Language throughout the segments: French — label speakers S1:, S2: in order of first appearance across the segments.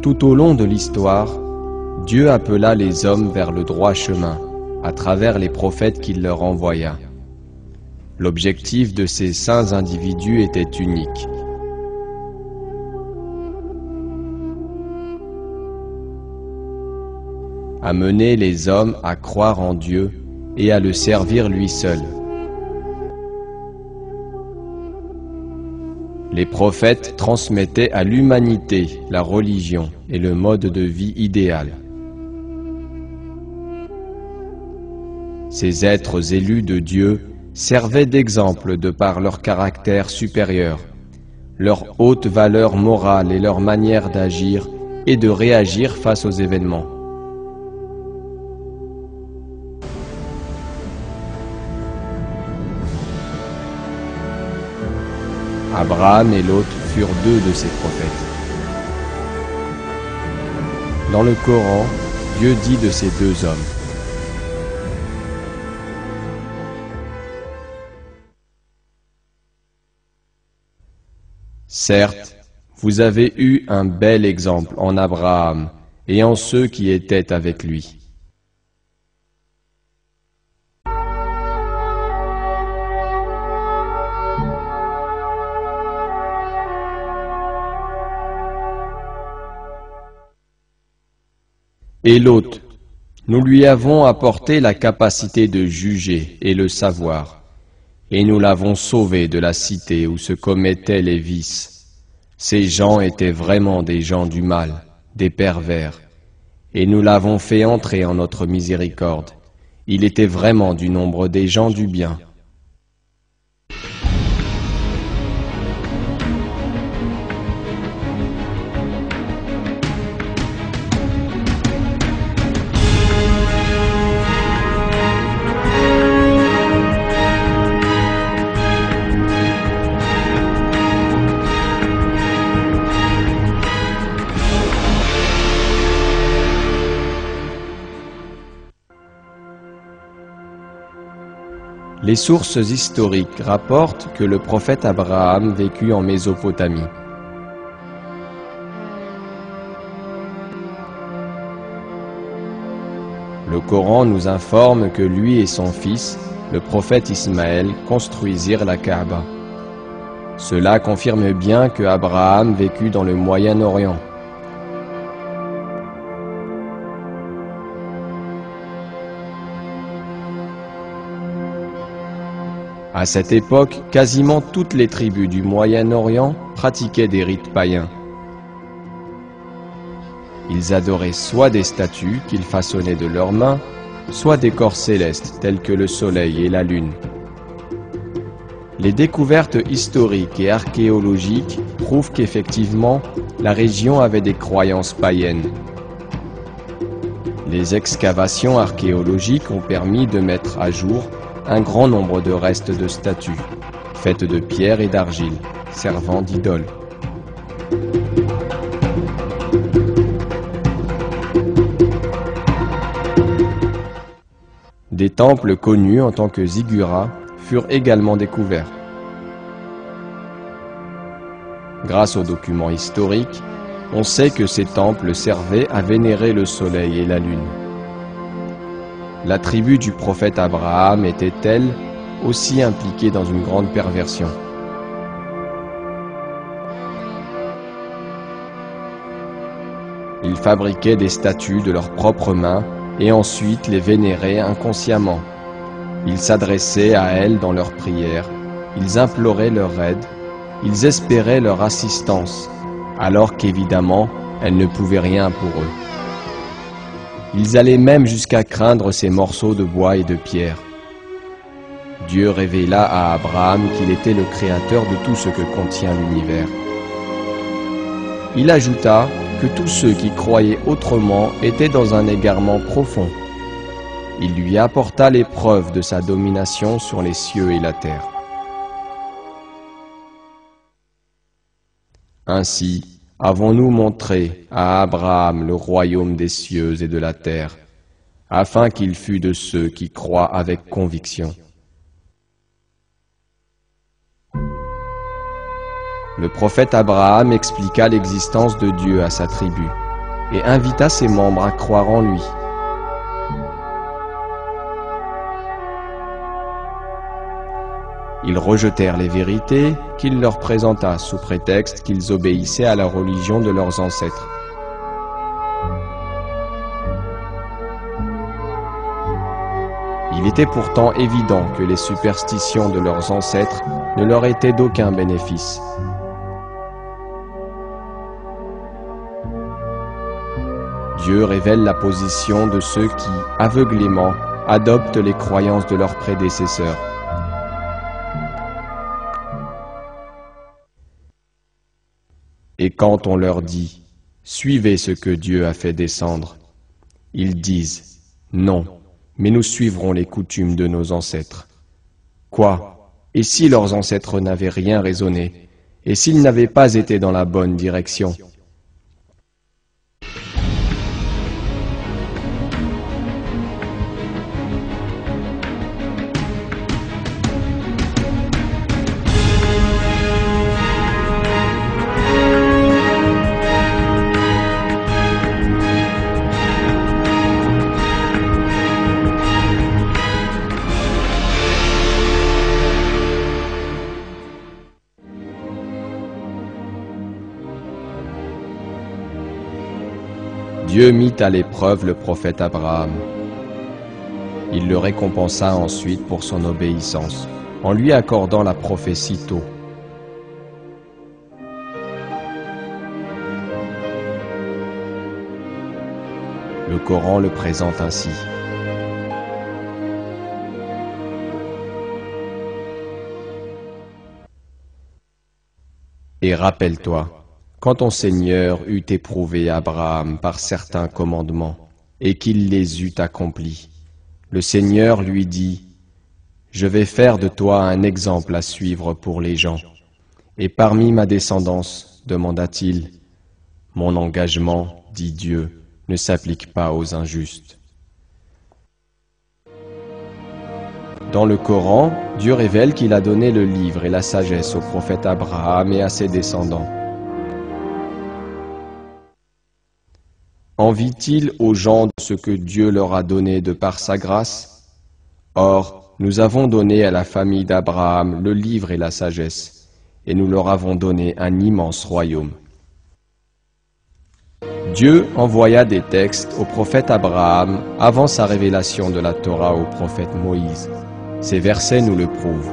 S1: Tout au long de l'histoire, Dieu appela les hommes vers le droit chemin, à travers les prophètes qu'il leur envoya. L'objectif de ces saints individus était unique. Amener les hommes à croire en Dieu et à le servir lui seul. Les prophètes transmettaient à l'humanité la religion et le mode de vie idéal. Ces êtres élus de Dieu servaient d'exemple de par leur caractère supérieur, leur haute valeur morale et leur manière d'agir et de réagir face aux événements. Abraham et Lot furent deux de ces prophètes. Dans le Coran, Dieu dit de ces deux hommes: certes, vous avez eu un bel exemple en Abraham et en ceux qui étaient avec lui. Et Lot, nous lui avons apporté la capacité de juger et le savoir, et nous l'avons sauvé de la cité où se commettaient les vices. Ces gens étaient vraiment des gens du mal, des pervers, et nous l'avons fait entrer en notre miséricorde. Il était vraiment du nombre des gens du bien. Les sources historiques rapportent que le prophète Abraham vécut en Mésopotamie. Le Coran nous informe que lui et son fils, le prophète Ismaël, construisirent la Kaaba. Cela confirme bien que Abraham vécut dans le Moyen-Orient. À cette époque, quasiment toutes les tribus du Moyen-Orient pratiquaient des rites païens. Ils adoraient soit des statues qu'ils façonnaient de leurs mains, soit des corps célestes tels que le soleil et la lune. Les découvertes historiques et archéologiques prouvent qu'effectivement, la région avait des croyances païennes. Les excavations archéologiques ont permis de mettre à jour un grand nombre de restes de statues, faites de pierre et d'argile, servant d'idoles. Des temples connus en tant que ziggurat furent également découverts. Grâce aux documents historiques, on sait que ces temples servaient à vénérer le soleil et la lune. La tribu du prophète Abraham était, elle, aussi impliquée dans une grande perversion. Ils fabriquaient des statues de leurs propres mains et ensuite les vénéraient inconsciemment. Ils s'adressaient à elles dans leurs prières, ils imploraient leur aide, ils espéraient leur assistance, alors qu'évidemment, elles ne pouvaient rien pour eux. Ils allaient même jusqu'à craindre ces morceaux de bois et de pierre. Dieu révéla à Abraham qu'il était le créateur de tout ce que contient l'univers. Il ajouta que tous ceux qui croyaient autrement étaient dans un égarement profond. Il lui apporta les preuves de sa domination sur les cieux et la terre. Ainsi, avons-nous montré à Abraham le royaume des cieux et de la terre, afin qu'il fût de ceux qui croient avec conviction. Le prophète Abraham expliqua l'existence de Dieu à sa tribu, et invita ses membres à croire en lui. Ils rejetèrent les vérités qu'il leur présenta sous prétexte qu'ils obéissaient à la religion de leurs ancêtres. Il était pourtant évident que les superstitions de leurs ancêtres ne leur étaient d'aucun bénéfice. Dieu révèle la position de ceux qui, aveuglément, adoptent les croyances de leurs prédécesseurs. Et quand on leur dit « Suivez ce que Dieu a fait descendre », ils disent « Non, mais nous suivrons les coutumes de nos ancêtres. » Quoi? Et si leurs ancêtres n'avaient rien raisonné? Et s'ils n'avaient pas été dans la bonne direction? Dieu mit à l'épreuve le prophète Abraham. Il le récompensa ensuite pour son obéissance, en lui accordant la prophétie tôt. Le Coran le présente ainsi. Et rappelle-toi, quand ton Seigneur eut éprouvé Abraham par certains commandements, et qu'il les eut accomplis, le Seigneur lui dit, « Je vais faire de toi un exemple à suivre pour les gens. Et parmi ma descendance, demanda-t-il, mon engagement, dit Dieu, ne s'applique pas aux injustes. » Dans le Coran, Dieu révèle qu'il a donné le livre et la sagesse au prophète Abraham et à ses descendants. Envie-t-il aux gens de ce que Dieu leur a donné de par sa grâce? Or, nous avons donné à la famille d'Abraham le livre et la sagesse, et nous leur avons donné un immense royaume. Dieu envoya des textes au prophète Abraham avant sa révélation de la Torah au prophète Moïse. Ces versets nous le prouvent.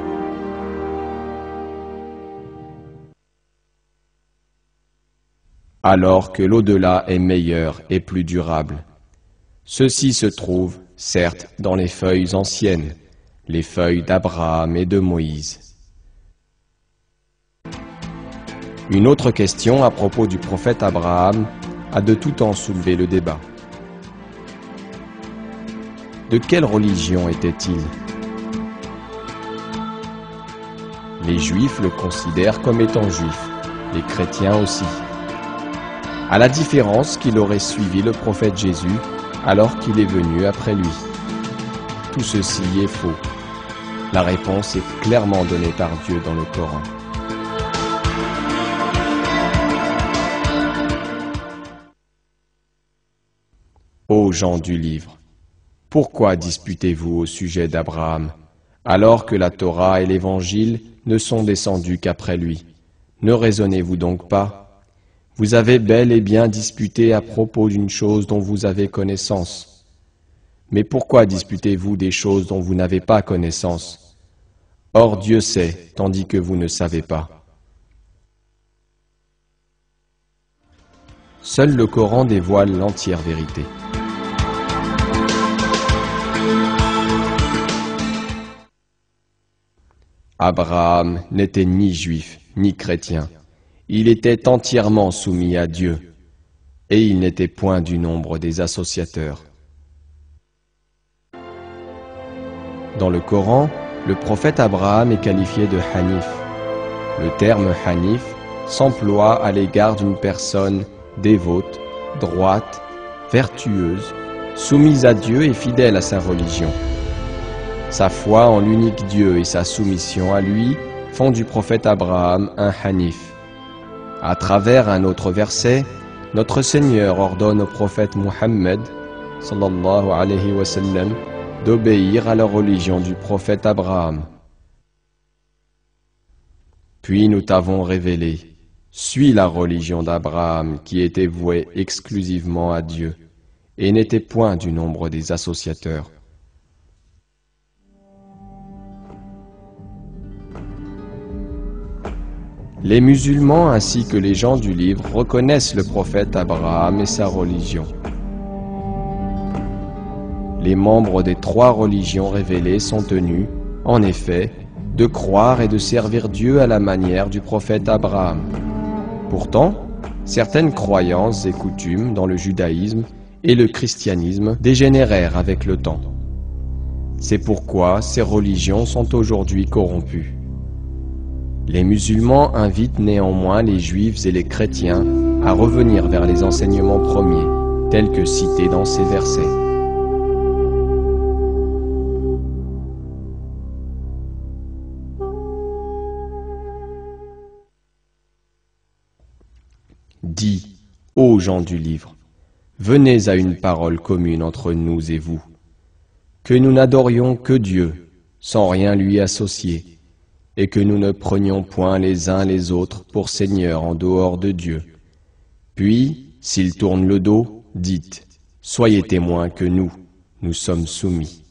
S1: Alors que l'au-delà est meilleur et plus durable. Ceci se trouve, certes, dans les feuilles anciennes, les feuilles d'Abraham et de Moïse. Une autre question à propos du prophète Abraham a de tout temps soulevé le débat. De quelle religion était-il? Les Juifs le considèrent comme étant juif, les chrétiens aussi. À la différence qu'il aurait suivi le prophète Jésus alors qu'il est venu après lui. Tout ceci est faux. La réponse est clairement donnée par Dieu dans le Coran. Ô gens du livre, pourquoi disputez-vous au sujet d'Abraham, alors que la Torah et l'Évangile ne sont descendus qu'après lui? Ne raisonnez-vous donc pas? Vous avez bel et bien disputé à propos d'une chose dont vous avez connaissance. Mais pourquoi disputez-vous des choses dont vous n'avez pas connaissance? Or Dieu sait, tandis que vous ne savez pas. Seul le Coran dévoile l'entière vérité. Abraham n'était ni juif, ni chrétien. Il était entièrement soumis à Dieu, et il n'était point du nombre des associateurs. Dans le Coran, le prophète Abraham est qualifié de Hanif. Le terme Hanif s'emploie à l'égard d'une personne dévote, droite, vertueuse, soumise à Dieu et fidèle à sa religion. Sa foi en l'unique Dieu et sa soumission à lui font du prophète Abraham un Hanif. À travers un autre verset, Notre Seigneur ordonne au prophète Muhammad, sallallahu alayhi wa sallam, d'obéir à la religion du prophète Abraham. Puis nous t'avons révélé, suis la religion d'Abraham qui était vouée exclusivement à Dieu et n'était point du nombre des associateurs. Les musulmans ainsi que les gens du livre reconnaissent le prophète Abraham et sa religion. Les membres des 3 religions révélées sont tenus, en effet, de croire et de servir Dieu à la manière du prophète Abraham. Pourtant, certaines croyances et coutumes dans le judaïsme et le christianisme dégénérèrent avec le temps. C'est pourquoi ces religions sont aujourd'hui corrompues. Les musulmans invitent néanmoins les juifs et les chrétiens à revenir vers les enseignements premiers, tels que cités dans ces versets. Dis, ô gens du livre, venez à une parole commune entre nous et vous, que nous n'adorions que Dieu, sans rien lui associer, et que nous ne prenions point les uns les autres pour seigneurs en dehors de Dieu. Puis, s'ils tournent le dos, dites, soyez témoins que nous sommes soumis.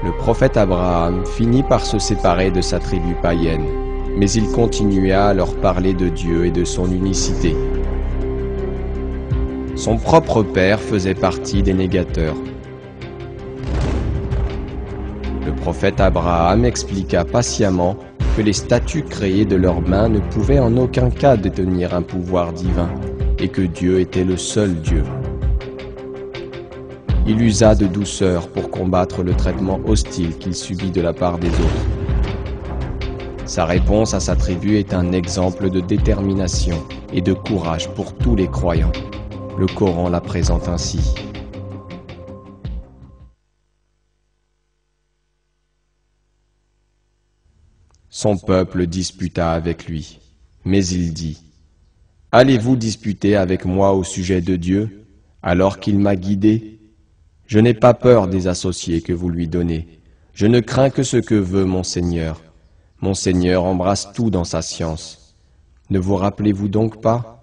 S1: Le prophète Abraham finit par se séparer de sa tribu païenne, mais il continua à leur parler de Dieu et de son unicité. Son propre père faisait partie des négateurs. Le prophète Abraham expliqua patiemment que les statues créées de leurs mains ne pouvaient en aucun cas détenir un pouvoir divin et que Dieu était le seul Dieu. Il usa de douceur pour combattre le traitement hostile qu'il subit de la part des autres. Sa réponse à sa tribu est un exemple de détermination et de courage pour tous les croyants. Le Coran la présente ainsi. Son peuple disputa avec lui, mais il dit, « Allez-vous disputer avec moi au sujet de Dieu, alors qu'il m'a guidé ? Je n'ai pas peur des associés que vous lui donnez. Je ne crains que ce que veut mon Seigneur. Mon Seigneur embrasse tout dans sa science. Ne vous rappelez-vous donc pas ?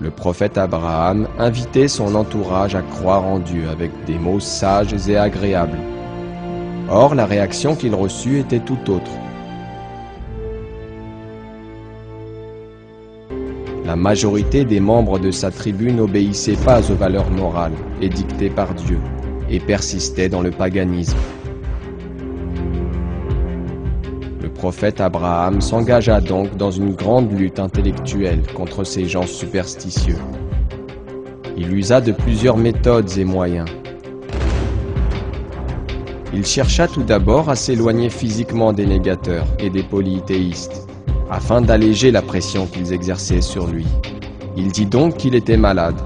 S1: Le prophète Abraham invitait son entourage à croire en Dieu avec des mots sages et agréables. Or, la réaction qu'il reçut était tout autre. La majorité des membres de sa tribu n'obéissaient pas aux valeurs morales édictées par Dieu et persistaient dans le paganisme. Le prophète Abraham s'engagea donc dans une grande lutte intellectuelle contre ces gens superstitieux. Il usa de plusieurs méthodes et moyens. Il chercha tout d'abord à s'éloigner physiquement des négateurs et des polythéistes, afin d'alléger la pression qu'ils exerçaient sur lui. Il dit donc qu'il était malade.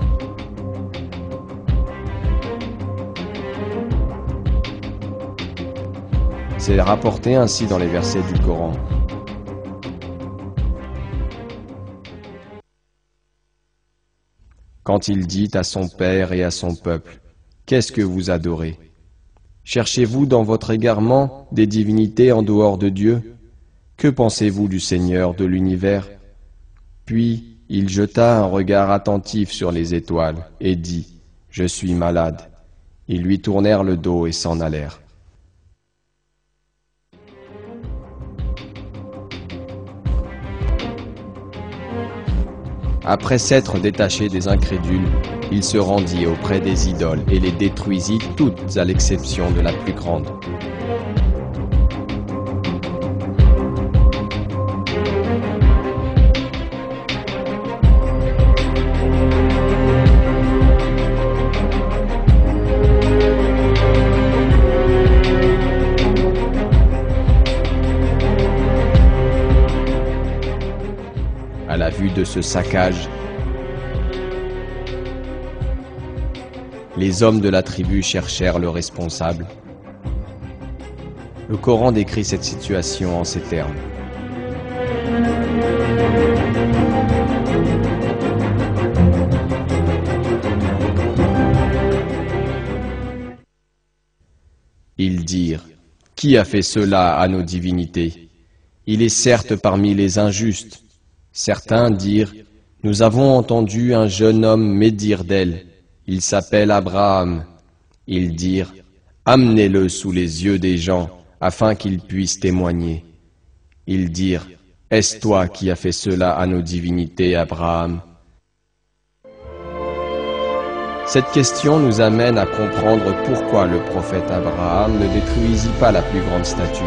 S1: C'est rapporté ainsi dans les versets du Coran. Quand il dit à son père et à son peuple, « Qu'est-ce que vous adorez ? Cherchez-vous dans votre égarement des divinités en dehors de Dieu ? Que pensez-vous du Seigneur de l'univers ?» Puis il jeta un regard attentif sur les étoiles et dit, « Je suis malade. » Ils lui tournèrent le dos et s'en allèrent. Après s'être détaché des incrédules, il se rendit auprès des idoles et les détruisit toutes à l'exception de la plus grande. À la vue de ce saccage, les hommes de la tribu cherchèrent le responsable. Le Coran décrit cette situation en ces termes. Ils dirent, « Qui a fait cela à nos divinités? Il est certes parmi les injustes. » Certains dirent, « Nous avons entendu un jeune homme médire d'elle. Il s'appelle Abraham. » Ils dirent, « Amenez-le sous les yeux des gens, afin qu'ils puissent témoigner. » Ils dirent, « Est-ce toi qui as fait cela à nos divinités, Abraham ?» Cette question nous amène à comprendre pourquoi le prophète Abraham ne détruisit pas la plus grande statue.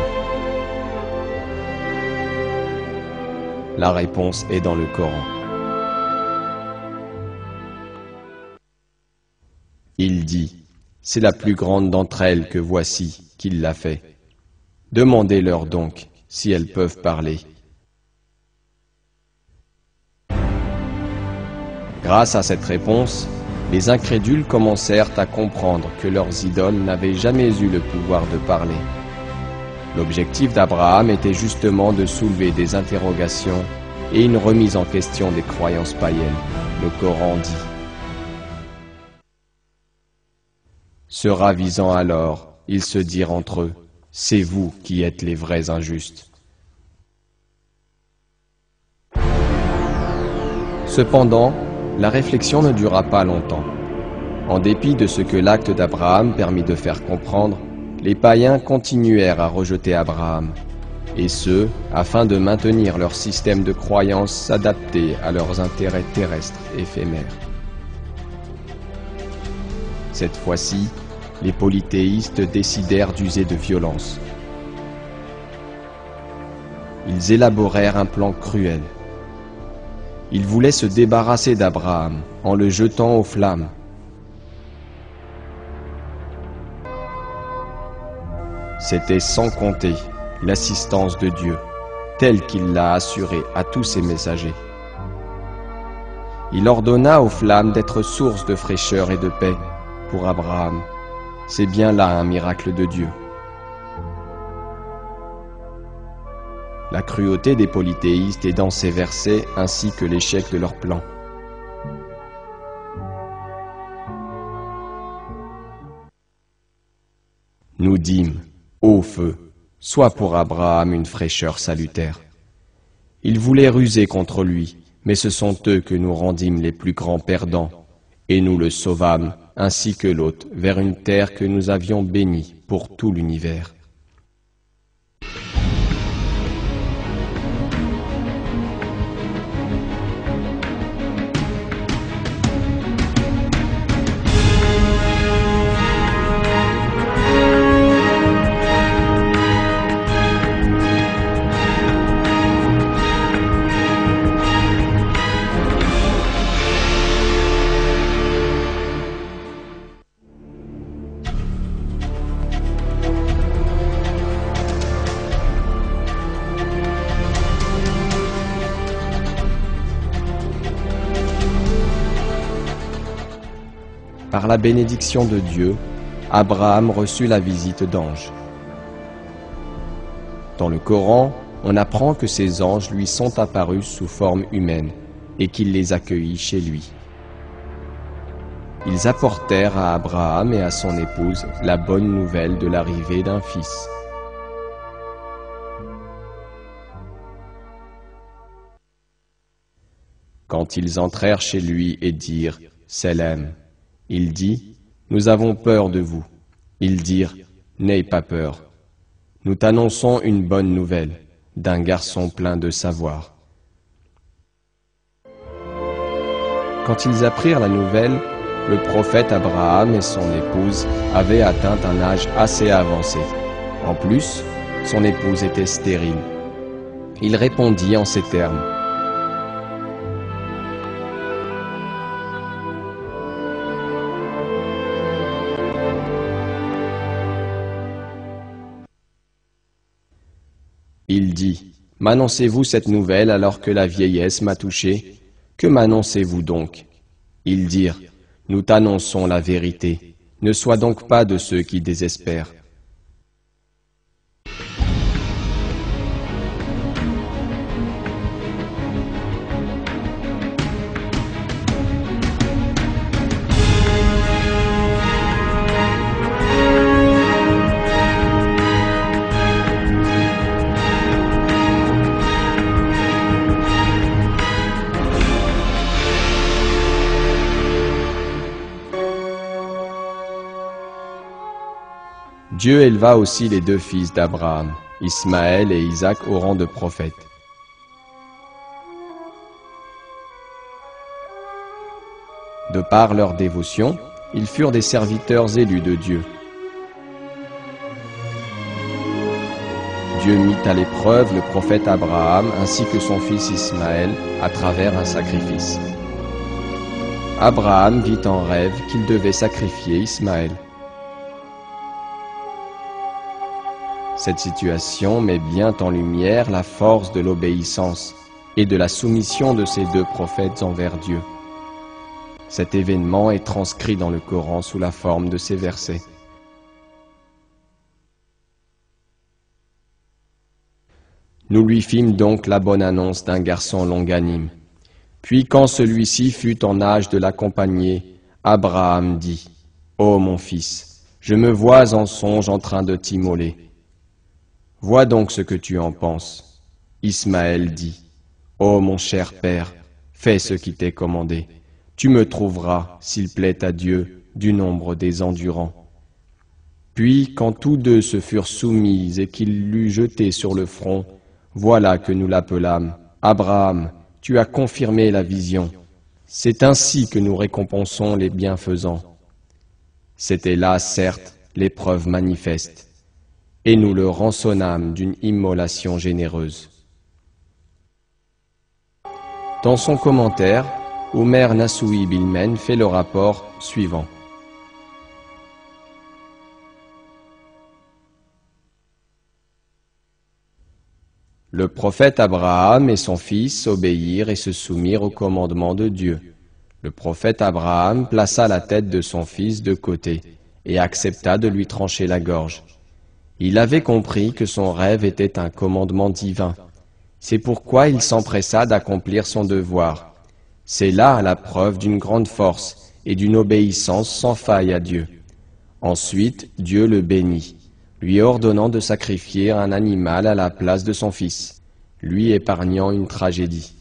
S1: La réponse est dans le Coran. Il dit, « C'est la plus grande d'entre elles que voici qu'il l'a fait. Demandez-leur donc si elles peuvent parler. » Grâce à cette réponse, les incrédules commencèrent à comprendre que leurs idoles n'avaient jamais eu le pouvoir de parler. L'objectif d'Abraham était justement de soulever des interrogations et une remise en question des croyances païennes. Le Coran dit. Se ravisant alors, ils se dirent entre eux, « C'est vous qui êtes les vrais injustes. » Cependant, la réflexion ne dura pas longtemps. En dépit de ce que l'acte d'Abraham permit de faire comprendre, les païens continuèrent à rejeter Abraham, et ce, afin de maintenir leur système de croyances adapté à leurs intérêts terrestres éphémères. Cette fois-ci, les polythéistes décidèrent d'user de violence. Ils élaborèrent un plan cruel. Ils voulaient se débarrasser d'Abraham en le jetant aux flammes. C'était sans compter l'assistance de Dieu, telle qu'il l'a assurée à tous ses messagers. Il ordonna aux flammes d'être source de fraîcheur et de paix pour Abraham. C'est bien là un miracle de Dieu. La cruauté des polythéistes est dans ces versets ainsi que l'échec de leur plan. Nous dîmes, ô feu, sois pour Abraham une fraîcheur salutaire. Ils voulaient ruser contre lui, mais ce sont eux que nous rendîmes les plus grands perdants, et nous le sauvâmes, ainsi que l'autre, vers une terre que nous avions bénie pour tout l'univers. par la bénédiction de Dieu, Abraham reçut la visite d'anges. Dans le Coran, on apprend que ces anges lui sont apparus sous forme humaine et qu'il les accueillit chez lui. Ils apportèrent à Abraham et à son épouse la bonne nouvelle de l'arrivée d'un fils. Quand ils entrèrent chez lui et dirent « Salam », il dit « Nous avons peur de vous ». Ils dirent « N'aie pas peur. Nous t'annonçons une bonne nouvelle d'un garçon plein de savoir. » Quand ils apprirent la nouvelle, le prophète Abraham et son épouse avaient atteint un âge assez avancé. En plus, son épouse était stérile. Il répondit en ces termes. Il dit, « M'annoncez-vous cette nouvelle alors que la vieillesse m'a touché? Que m'annoncez-vous donc ?» Ils dirent, « Nous t'annonçons la vérité. Ne sois donc pas de ceux qui désespèrent. » Dieu éleva aussi les deux fils d'Abraham, Ismaël et Isaac, au rang de prophètes. De par leur dévotion, ils furent des serviteurs élus de Dieu. Dieu mit à l'épreuve le prophète Abraham ainsi que son fils Ismaël à travers un sacrifice. Abraham vit en rêve qu'il devait sacrifier Ismaël. Cette situation met bien en lumière la force de l'obéissance et de la soumission de ces deux prophètes envers Dieu. Cet événement est transcrit dans le Coran sous la forme de ces versets. Nous lui fîmes donc la bonne annonce d'un garçon longanime. Puis quand celui-ci fut en âge de l'accompagner, Abraham dit, « Ô mon fils, je me vois en songe en train de t'immoler. Vois donc ce que tu en penses. » Ismaël dit, « Ô mon cher père, fais ce qui t'est commandé. Tu me trouveras, s'il plaît à Dieu, du nombre des endurants. » Puis, quand tous deux se furent soumis et qu'il l'eut jeté sur le front, voilà que nous l'appelâmes. « Abraham, tu as confirmé la vision. C'est ainsi que nous récompensons les bienfaisants. » C'était là, certes, l'épreuve manifeste. Et nous le rançonnâmes d'une immolation généreuse. Dans son commentaire, Omer Nassoui Bilmen fait le rapport suivant. Le prophète Abraham et son fils obéirent et se soumirent au commandement de Dieu. Le prophète Abraham plaça la tête de son fils de côté et accepta de lui trancher la gorge. Il avait compris que son rêve était un commandement divin. C'est pourquoi il s'empressa d'accomplir son devoir. C'est là la preuve d'une grande force et d'une obéissance sans faille à Dieu. Ensuite, Dieu le bénit, lui ordonnant de sacrifier un animal à la place de son fils, lui épargnant une tragédie.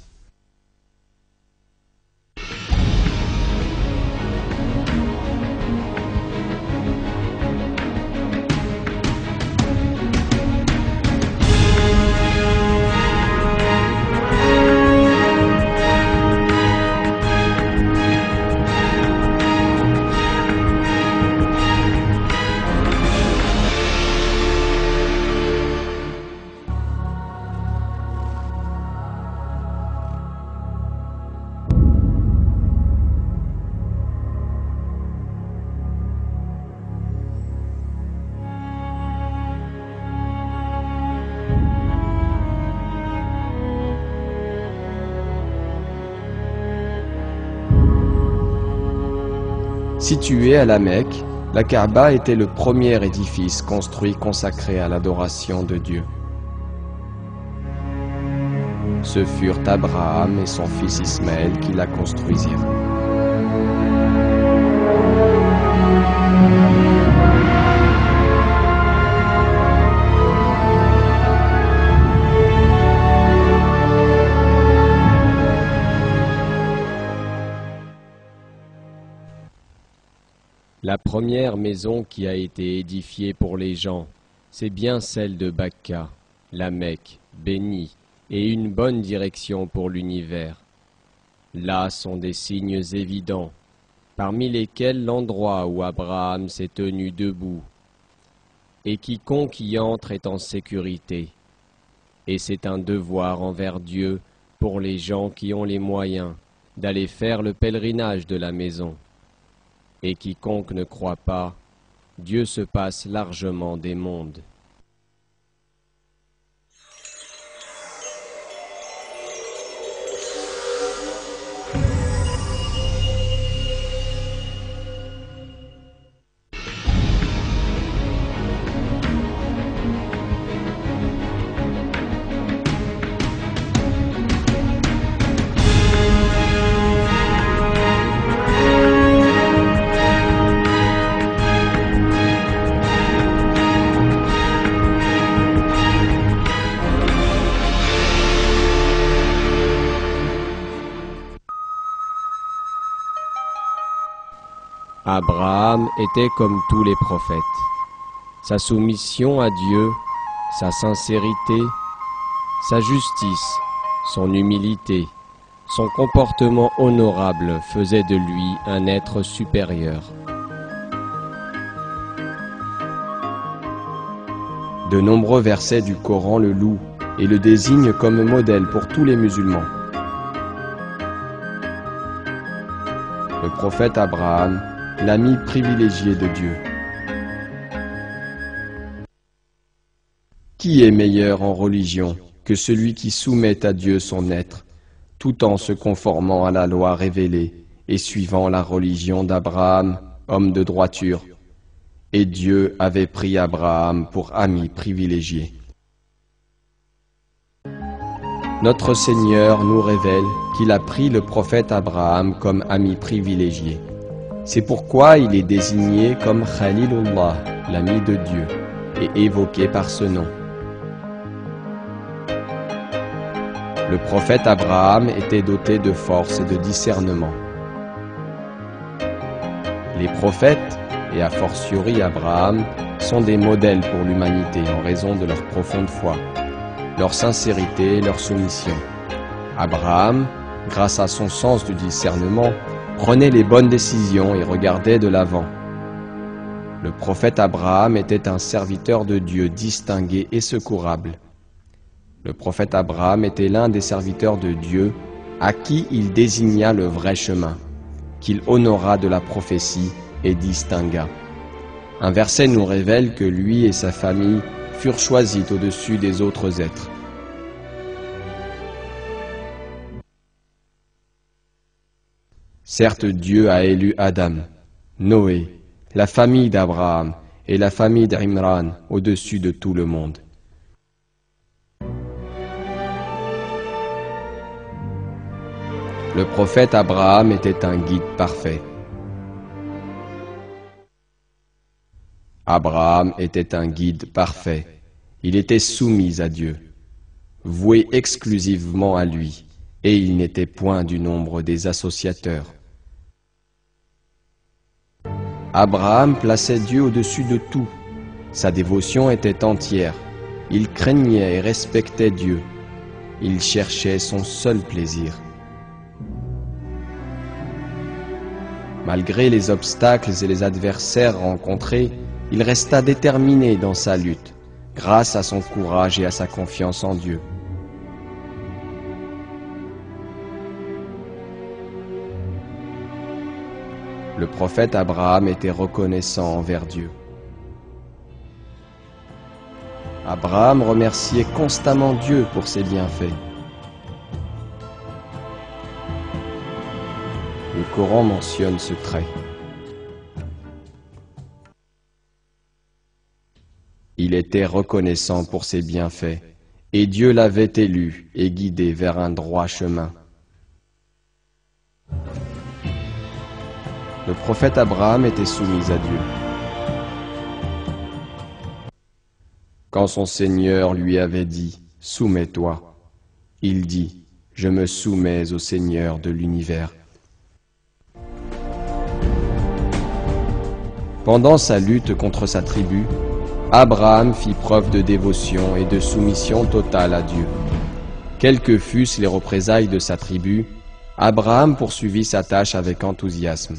S1: Située à la Mecque, la Kaaba était le premier édifice construit consacré à l'adoration de Dieu. Ce furent Abraham et son fils Ismaël qui la construisirent. La première maison qui a été édifiée pour les gens, c'est bien celle de Bakka, la Mecque, bénie, et une bonne direction pour l'univers. Là sont des signes évidents, parmi lesquels l'endroit où Abraham s'est tenu debout, et quiconque y entre est en sécurité. Et c'est un devoir envers Dieu pour les gens qui ont les moyens d'aller faire le pèlerinage de la maison. Et quiconque ne croit pas, Dieu se passe largement des mondes. Abraham était comme tous les prophètes. Sa soumission à Dieu, sa sincérité, sa justice, son humilité, son comportement honorable faisaient de lui un être supérieur. De nombreux versets du Coran le louent et le désignent comme modèle pour tous les musulmans. Le prophète Abraham, l'ami privilégié de Dieu. Qui est meilleur en religion que celui qui soumet à Dieu son être, tout en se conformant à la loi révélée et suivant la religion d'Abraham, homme de droiture? Et Dieu avait pris Abraham pour ami privilégié. Notre Seigneur nous révèle qu'il a pris le prophète Abraham comme ami privilégié. C'est pourquoi il est désigné comme Khalilullah, l'ami de Dieu, et évoqué par ce nom. Le prophète Abraham était doté de force et de discernement. Les prophètes, et a fortiori Abraham, sont des modèles pour l'humanité en raison de leur profonde foi, leur sincérité et leur soumission. Abraham, grâce à son sens du discernement, prenait les bonnes décisions et regardait de l'avant. Le prophète Abraham était un serviteur de Dieu distingué et secourable. Le prophète Abraham était l'un des serviteurs de Dieu à qui il désigna le vrai chemin, qu'il honora de la prophétie et distingua. Un verset nous révèle que lui et sa famille furent choisis au-dessus des autres êtres. Certes, Dieu a élu Adam, Noé, la famille d'Abraham et la famille d'Imran au-dessus de tout le monde. Le prophète Abraham était un guide parfait. Abraham était un guide parfait. Il était soumis à Dieu, voué exclusivement à lui, et il n'était point du nombre des associateurs. Abraham plaçait Dieu au-dessus de tout. Sa dévotion était entière. Il craignait et respectait Dieu. Il cherchait son seul plaisir. Malgré les obstacles et les adversaires rencontrés, il resta déterminé dans sa lutte, grâce à son courage et à sa confiance en Dieu. Le prophète Abraham était reconnaissant envers Dieu. Abraham remerciait constamment Dieu pour ses bienfaits. Le Coran mentionne ce trait. était reconnaissant pour ses bienfaits, et Dieu l'avait élu et guidé vers un droit chemin. Le prophète Abraham était soumis à Dieu. Quand son Seigneur lui avait dit « Soumets-toi », il dit « Je me soumets au Seigneur de l'univers ». Pendant sa lutte contre sa tribu, Abraham fit preuve de dévotion et de soumission totale à Dieu. Quelles que fussent les représailles de sa tribu, Abraham poursuivit sa tâche avec enthousiasme.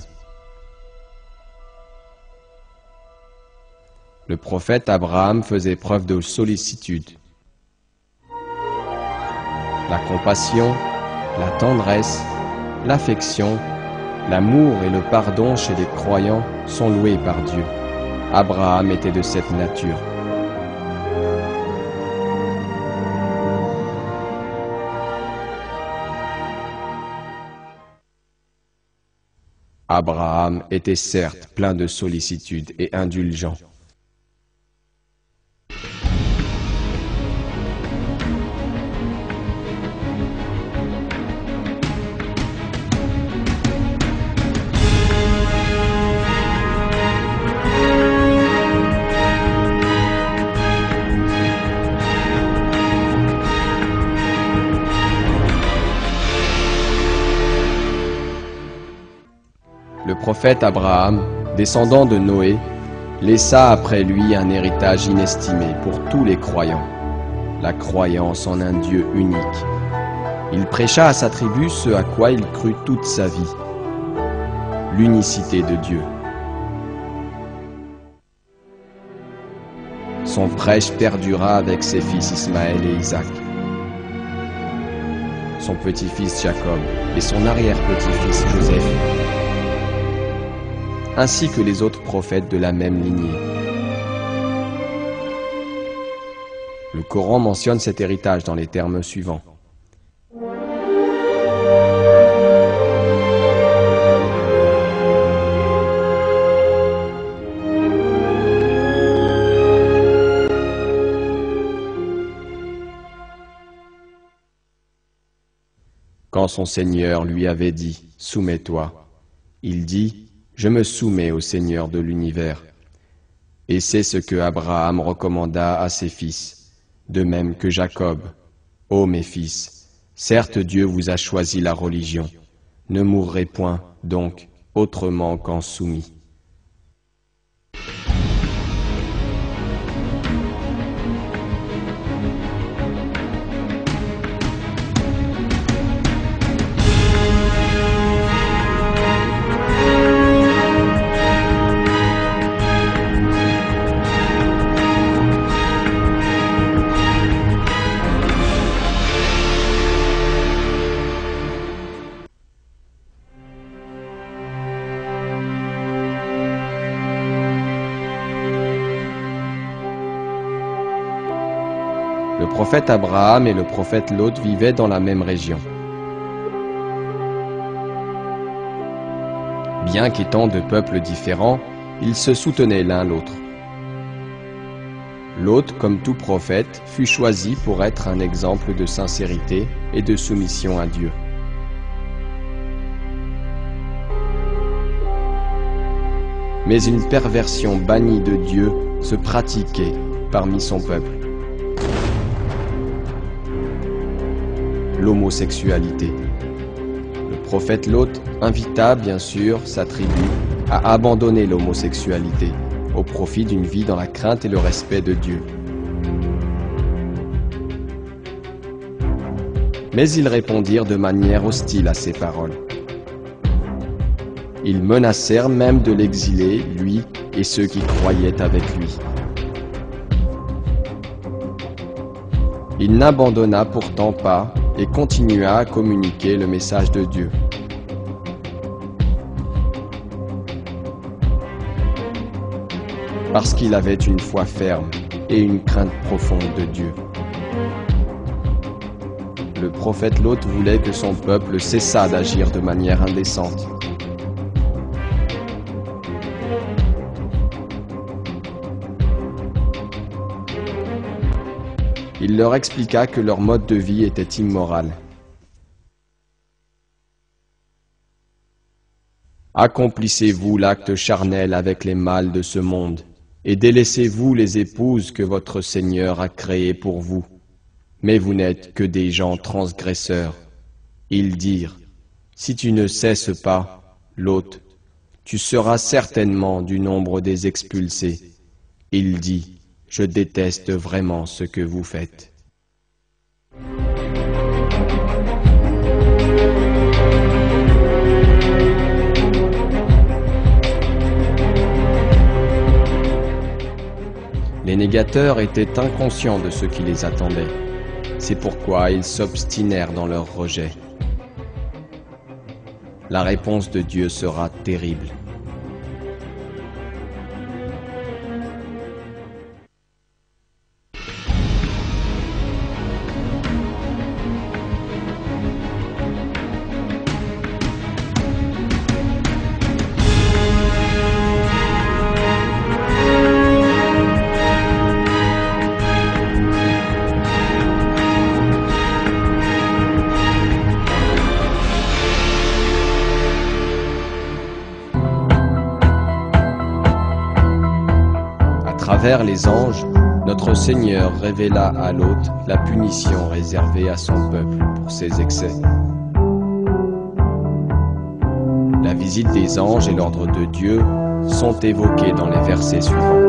S1: Le prophète Abraham faisait preuve de sollicitude. La compassion, la tendresse, l'affection, l'amour et le pardon chez les croyants sont loués par Dieu. Abraham était de cette nature. Abraham était certes plein de sollicitude et indulgent. Le prophète Abraham, descendant de Noé, laissa après lui un héritage inestimé pour tous les croyants, la croyance en un Dieu unique. Il prêcha à sa tribu ce à quoi il crut toute sa vie, l'unicité de Dieu. Son prêche perdura avec ses fils Ismaël et Isaac, son petit-fils Jacob et son arrière-petit-fils Joseph, ainsi que les autres prophètes de la même lignée. Le Coran mentionne cet héritage dans les termes suivants. Quand son Seigneur lui avait dit « Soumets-toi », il dit « Je me soumets au Seigneur de l'univers ». Et c'est ce que Abraham recommanda à ses fils, de même que Jacob. « Ô mes fils, certes Dieu vous a choisi la religion, ne mourrez point, donc, autrement qu'en soumis. » Le prophète Abraham et le prophète Lot vivaient dans la même région. Bien qu'étant de peuples différents, ils se soutenaient l'un l'autre. Lot, comme tout prophète, fut choisi pour être un exemple de sincérité et de soumission à Dieu. Mais une perversion bannie de Dieu se pratiquait parmi son peuple. L'homosexualité. Le prophète Lot invita bien sûr sa tribu à abandonner l'homosexualité au profit d'une vie dans la crainte et le respect de Dieu. Mais ils répondirent de manière hostile à ces paroles. Ils menacèrent même de l'exiler, lui et ceux qui croyaient avec lui. Il n'abandonna pourtant pas et continua à communiquer le message de Dieu. Parce qu'il avait une foi ferme et une crainte profonde de Dieu. Le prophète Lot voulait que son peuple cessât d'agir de manière indécente. Il leur expliqua que leur mode de vie était immoral. Accomplissez-vous l'acte charnel avec les mâles de ce monde, et délaissez-vous les épouses que votre Seigneur a créées pour vous. Mais vous n'êtes que des gens transgresseurs. Ils dirent, si tu ne cesses pas, Lot, tu seras certainement du nombre des expulsés. Il dit, je déteste vraiment ce que vous faites. Les négateurs étaient inconscients de ce qui les attendait. C'est pourquoi ils s'obstinèrent dans leur rejet. La réponse de Dieu sera terrible. À travers les anges, notre Seigneur révéla à Lot la punition réservée à son peuple pour ses excès. La visite des anges et l'ordre de Dieu sont évoqués dans les versets suivants.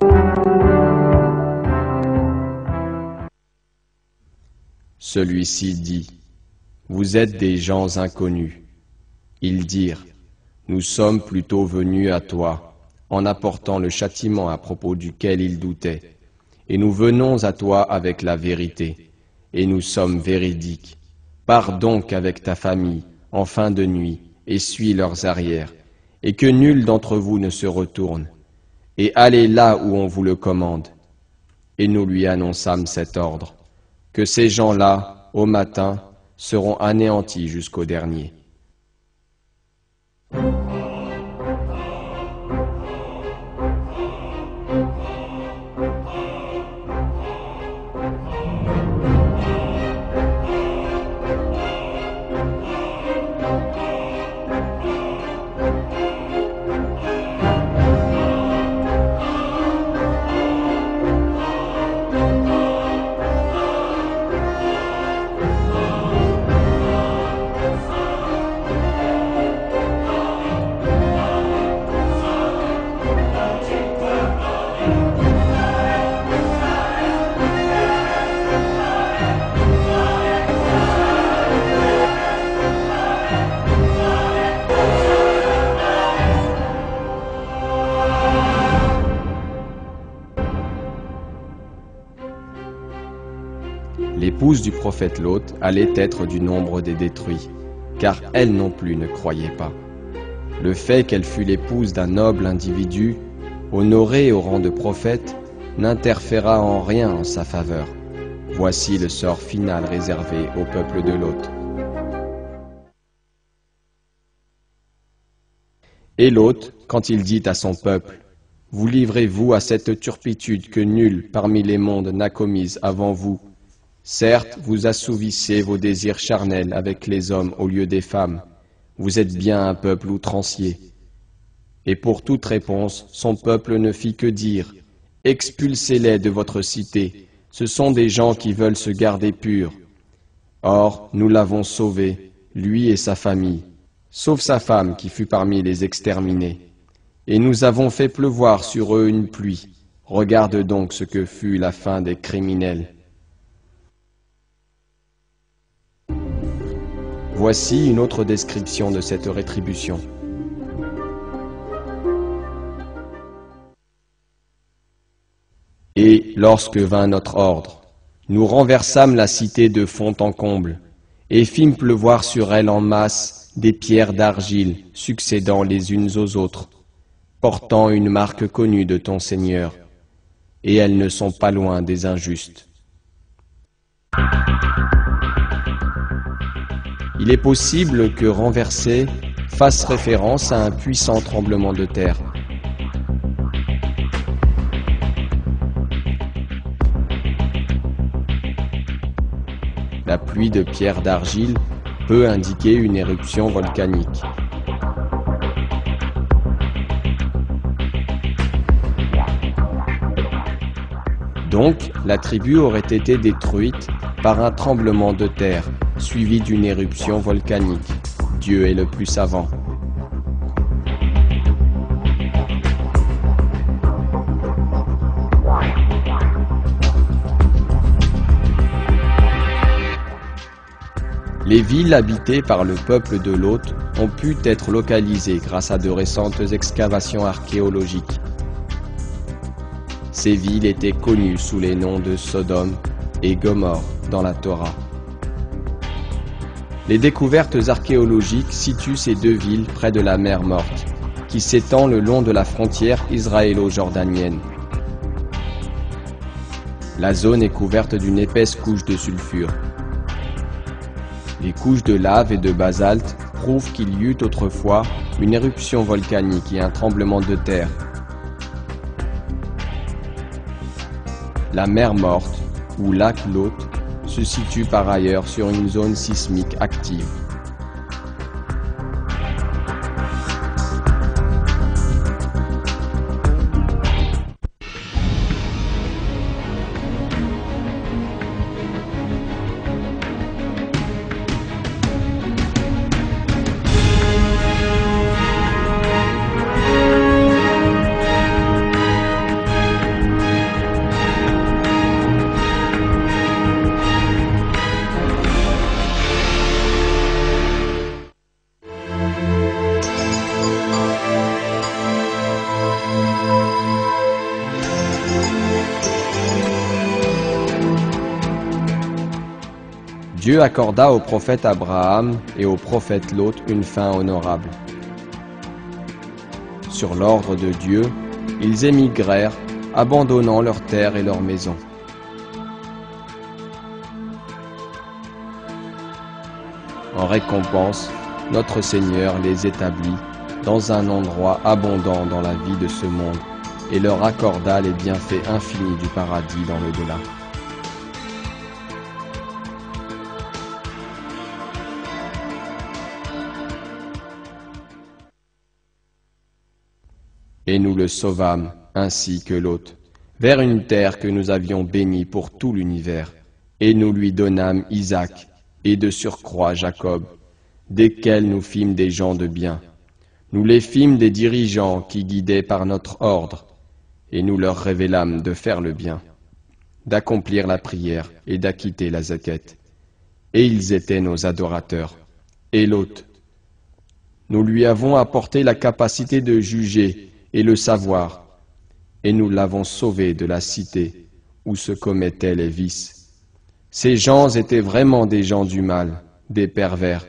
S1: Celui-ci dit, « Vous êtes des gens inconnus. » Ils dirent, « Nous sommes plutôt venus à toi. » En apportant le châtiment à propos duquel ils doutaient. Et nous venons à toi avec la vérité, et nous sommes véridiques. Pars donc avec ta famille, en fin de nuit, et suis leurs arrières, et que nul d'entre vous ne se retourne, et allez là où on vous le commande. Et nous lui annonçâmes cet ordre, que ces gens-là, au matin, seront anéantis jusqu'au dernier. L'épouse du prophète Lot allait être du nombre des détruits, car elle non plus ne croyait pas. Le fait qu'elle fût l'épouse d'un noble individu, honoré au rang de prophète, n'interféra en rien en sa faveur. Voici le sort final réservé au peuple de Lot. Et Lot, quand il dit à son peuple, « Vous livrez-vous à cette turpitude que nul parmi les mondes n'a commise avant vous. Certes, vous assouvissez vos désirs charnels avec les hommes au lieu des femmes. Vous êtes bien un peuple outrancier. » Et pour toute réponse, son peuple ne fit que dire, « Expulsez-les de votre cité, ce sont des gens qui veulent se garder purs. » Or, nous l'avons sauvé, lui et sa famille, sauf sa femme qui fut parmi les exterminés. Et nous avons fait pleuvoir sur eux une pluie. Regarde donc ce que fut la fin des criminels. Voici une autre description de cette rétribution. Et lorsque vint notre ordre, nous renversâmes la cité de fond en comble, et fîmes pleuvoir sur elle en masse des pierres d'argile succédant les unes aux autres, portant une marque connue de ton Seigneur, et elles ne sont pas loin des injustes. Il est possible que renverser fasse référence à un puissant tremblement de terre. puits de pierre d'argile peut indiquer une éruption volcanique. Donc, la tribu aurait été détruite par un tremblement de terre, suivi d'une éruption volcanique. Dieu est le plus savant. Les villes habitées par le peuple de Lot ont pu être localisées grâce à de récentes excavations archéologiques. Ces villes étaient connues sous les noms de Sodome et Gomorrhe dans la Torah. Les découvertes archéologiques situent ces deux villes près de la mer Morte, qui s'étend le long de la frontière israélo-jordanienne. La zone est couverte d'une épaisse couche de sulfure. Les couches de lave et de basalte prouvent qu'il y eut autrefois une éruption volcanique et un tremblement de terre. La mer Morte, ou lac Lot, se situe par ailleurs sur une zone sismique active. Dieu accorda au prophète Abraham et au prophète Lot une fin honorable. Sur l'ordre de Dieu, ils émigrèrent, abandonnant leurs terres et leurs maisons. En récompense, notre Seigneur les établit dans un endroit abondant dans la vie de ce monde et leur accorda les bienfaits infinis du paradis dans l'au-delà. Et nous le sauvâmes, ainsi que Lot, vers une terre que nous avions bénie pour tout l'univers, et nous lui donnâmes Isaac, et de surcroît Jacob, desquels nous fîmes des gens de bien. Nous les fîmes des dirigeants qui guidaient par notre ordre, et nous leur révélâmes de faire le bien, d'accomplir la prière et d'acquitter la zakat. Et ils étaient nos adorateurs. Et Lot, nous lui avons apporté la capacité de juger et le savoir, et nous l'avons sauvé de la cité où se commettaient les vices. Ces gens étaient vraiment des gens du mal, des pervers,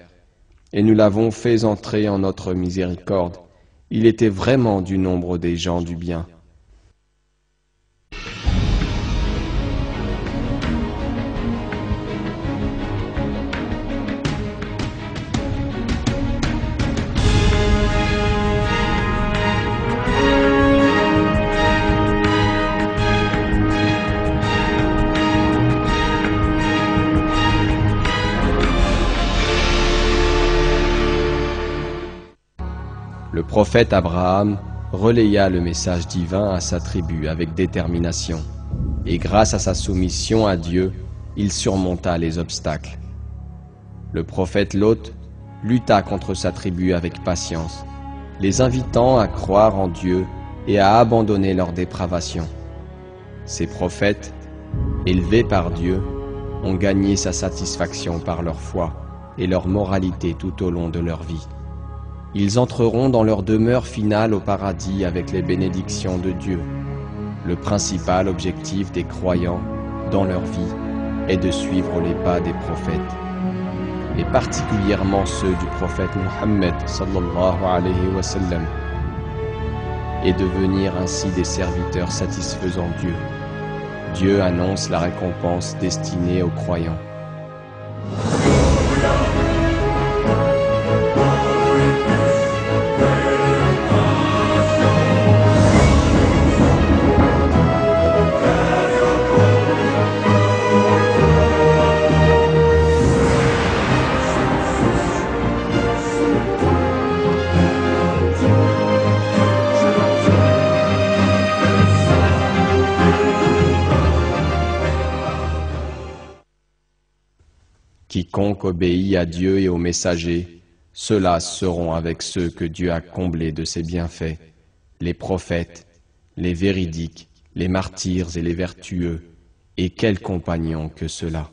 S1: et nous l'avons fait entrer en notre miséricorde. Il était vraiment du nombre des gens du bien. Le prophète Abraham relaya le message divin à sa tribu avec détermination, et grâce à sa soumission à Dieu, il surmonta les obstacles. Le prophète Lot lutta contre sa tribu avec patience, les invitant à croire en Dieu et à abandonner leur dépravation. Ces prophètes, élevés par Dieu, ont gagné sa satisfaction par leur foi et leur moralité tout au long de leur vie. Ils entreront dans leur demeure finale au paradis avec les bénédictions de Dieu. Le principal objectif des croyants dans leur vie est de suivre les pas des prophètes, et particulièrement ceux du prophète Muhammad sallallahu alayhi wa sallam, et devenir ainsi des serviteurs satisfaisant Dieu. Dieu annonce la récompense destinée aux croyants. Quiconque obéit à Dieu et aux messagers, ceux-là seront avec ceux que Dieu a comblés de ses bienfaits, les prophètes, les véridiques, les martyrs et les vertueux, et quels compagnons que ceux-là.